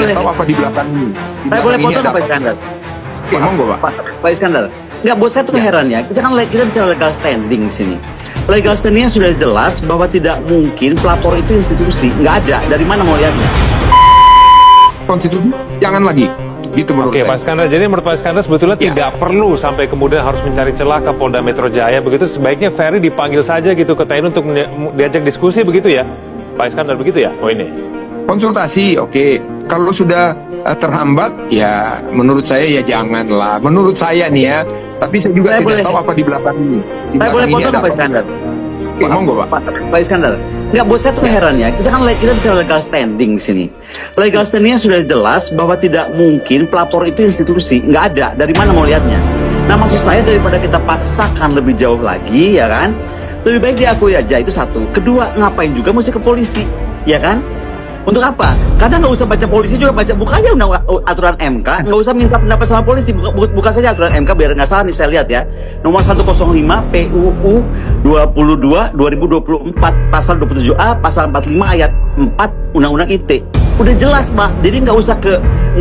boleh, tahu apa di belakang ini. Di saya boleh belakang ini potong ada Pak apa? Iskandar? Oke, monggo Pak. Pak Iskandar. Nggak, buat saya tuh Ya. heran ya. Kita bicara legal standing di sini. Legal standingnya sudah jelas bahwa tidak mungkin pelapor itu institusi. Nggak ada. Dari mana mau lihatnya? Konstitusi jangan lagi. Gitu menurut Oke, saya. Pak Iskandar. Jadi menurut Pak Iskandar sebetulnya Ya. tidak perlu sampai kemudian harus mencari celah ke Polda Metro Jaya. Begitu sebaiknya Ferry dipanggil saja gitu ke TNI untuk diajak diskusi begitu ya, Pak Iskandar, begitu ya? Oh ini. Konsultasi, oke. Kalau sudah terhambat, ya menurut saya ya janganlah. Menurut saya nih ya. Tapi saya juga Saya tidak boleh- tahu apa di belakang ini. Di Saya belakang boleh ini potong ada Pak apa? Iskandar? Oke, monggo Pak. Pak Iskandar. Nggak, buat saya tuh heran ya. Kita bicara legal standing di sini. Legal standingnya sudah jelas bahwa tidak mungkin pelapor itu institusi. Nggak ada. Dari mana mau lihatnya? Nah, maksud saya daripada kita paksakan lebih jauh lagi, ya kan? Lebih baik diakui aja, itu satu. Kedua, ngapain juga mesti ke polisi, ya kan? Untuk apa? Karena nggak usah baca polisi juga, buka aja aturan MK, nggak usah minta pendapat sama polisi, buka saja aturan MK biar nggak salah nih, saya lihat ya. Nomor 105 PUU 22 2024 pasal 27A pasal 45 ayat 4 Undang-Undang ITE. Udah jelas, Pak. Jadi nggak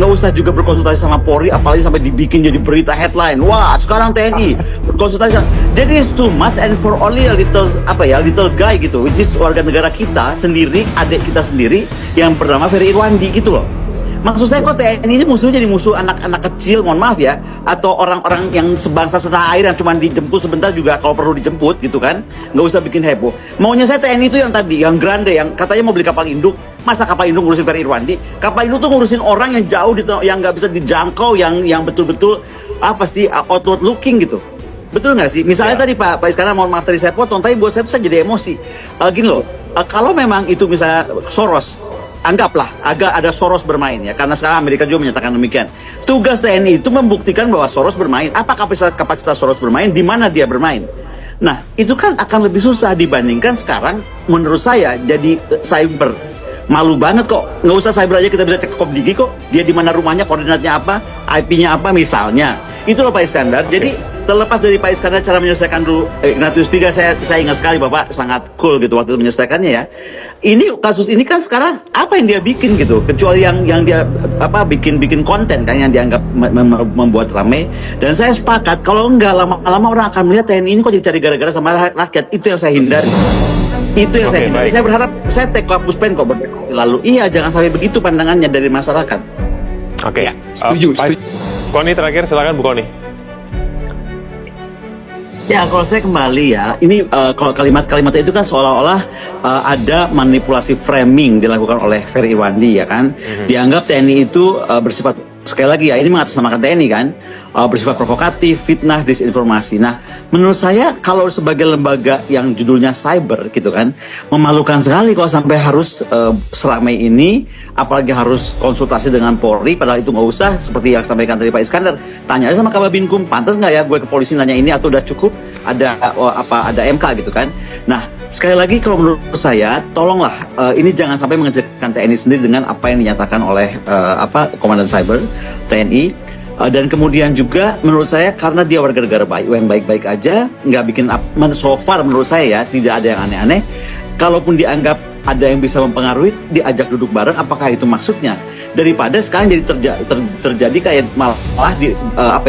usah juga berkonsultasi sama Polri, apalagi sampai dibikin jadi berita headline. Wah, sekarang TNI berkonsultasi. Jadi it's too much and for only a little little guy gitu, which is warga negara kita sendiri, adik kita sendiri yang bernama Ferry Irwandi gitu loh. Maksud saya kok TNI ini musuhnya jadi musuh anak-anak kecil, mohon maaf ya, atau orang-orang yang sebangsa setanah air yang cuma dijemput sebentar juga kalau perlu dijemput gitu kan, nggak usah bikin heboh. Maunya saya TNI itu yang tadi, yang grande, yang katanya mau beli kapal induk. Masa kapal induk ngurusin Ferry Irwandi? Kapal induk tuh ngurusin orang yang jauh, yang nggak bisa dijangkau, yang betul-betul apa sih outward looking gitu. Betul nggak sih? Misalnya tadi Pak Iskandar, mohon maaf tadi saya potong, tapi buat saya tuh saya jadi emosi. Gini loh, kalau memang itu misalnya Soros, anggaplah agak ada Soros bermain ya, karena sekarang Amerika juga menyatakan demikian. Tugas TNI itu membuktikan bahwa Soros bermain. Apa kapasitas Soros bermain? Di mana dia bermain? Nah, itu kan akan lebih susah dibandingkan sekarang menurut saya jadi cyber. Malu banget kok, nggak usah cyber aja kita bisa cek Komdigi kok. Dia di mana rumahnya, koordinatnya apa, IP-nya apa misalnya. Itu loh Pak Iskandar. Jadi terlepas dari Pak Iskandar cara menyelesaikan dulu, Ignatius Piga, saya ingat sekali Bapak sangat cool gitu waktu menyelesaikannya ya. Ini kasus ini kan sekarang apa yang dia bikin gitu, kecuali yang dia bikin konten kan yang dianggap membuat ramai. Dan saya sepakat kalau enggak lama-lama orang akan melihat TNI ini kok jadi cari gara-gara sama rakyat. Itu yang saya hindari. Itu yang saya hindari. Baik. Saya berharap saya take Puspen kok lalu. Iya, jangan sampai begitu pandangannya dari masyarakat. Oke. Setuju, Pak setuju. Koni terakhir, silakan Bu Koni. Ya, kalau saya kembali ya, ini kalau kalimat-kalimat itu kan seolah-olah ada manipulasi framing dilakukan oleh Ferry Irwandi ya kan. Dianggap TNI itu bersifat, sekali lagi ya, ini mengatasnamakan TNI kan, bersifat provokatif, fitnah, disinformasi. Nah, menurut saya kalau sebagai lembaga yang judulnya cyber gitu kan, memalukan sekali kalau sampai harus seramai ini, apalagi harus konsultasi dengan Polri, padahal itu nggak usah, seperti yang sampaikan tadi Pak Iskandar. Tanya aja sama Kababinkum, pantas nggak ya gue ke polisi nanya ini atau udah cukup ada MK gitu kan. Nah, sekali lagi kalau menurut saya, tolonglah ini jangan sampai mengejarkan TNI sendiri dengan apa yang dinyatakan oleh Komandan Cyber TNI. Dan kemudian juga menurut saya karena dia warga negara yang baik-baik aja, nggak bikin so far menurut saya ya tidak ada yang aneh-aneh. Kalaupun dianggap ada yang bisa mempengaruhi, diajak duduk bareng, apakah itu maksudnya? Daripada sekarang jadi terjadi kayak malah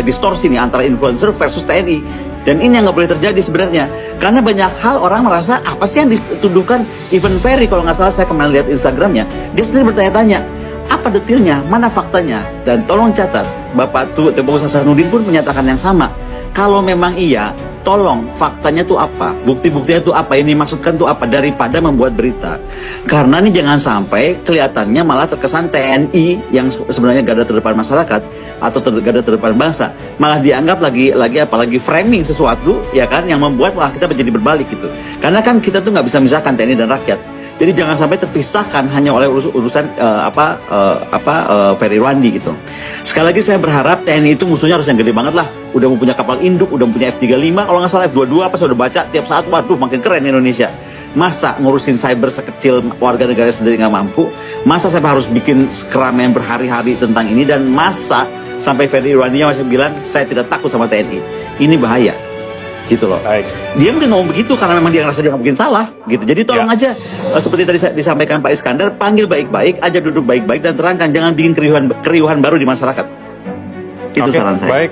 distorsi nih antara influencer versus TNI. Dan ini yang nggak boleh terjadi sebenarnya, karena banyak hal orang merasa apa sih yang dituduhkan. Even Ferry kalau nggak salah saya kemarin lihat Instagramnya, dia sendiri bertanya-tanya apa detailnya, mana faktanya. Dan tolong catat, Bapak Tengku Hasanuddin pun menyatakan yang sama. Kalau memang iya, tolong faktanya tuh apa, bukti-buktinya tuh apa, ini maksudkan tuh apa, daripada membuat berita. Karena ini jangan sampai kelihatannya malah terkesan TNI yang sebenarnya garda terdepan masyarakat atau garda terdepan bangsa, malah dianggap lagi framing sesuatu ya kan, yang membuat malah kita menjadi berbalik gitu. Karena kan kita tuh nggak bisa misahkan TNI dan rakyat. Jadi jangan sampai terpisahkan hanya oleh urusan Ferry Irwandi gitu. Sekali lagi saya berharap TNI itu musuhnya harus yang gede banget lah. Udah mempunyai kapal induk, udah mempunyai F-35, kalau nggak salah F-22 apa saya udah baca tiap saat, waduh makin keren Indonesia. Masa ngurusin cyber sekecil warga negara sendiri nggak mampu? Masa saya harus bikin keramaian berhari-hari tentang ini? Dan masa sampai Ferry Irwandi masih bilang saya tidak takut sama TNI? Ini bahaya. gitu loh. Baik. Dia mungkin ngomong begitu karena memang dia ngerasa dia nggak mungkin salah gitu. Jadi tolong Ya. aja seperti tadi disampaikan Pak Iskandar, panggil baik-baik, ajak duduk baik-baik dan terangkan, jangan bikin keriuhan baru di masyarakat. Itu Oke, saran saya. baik.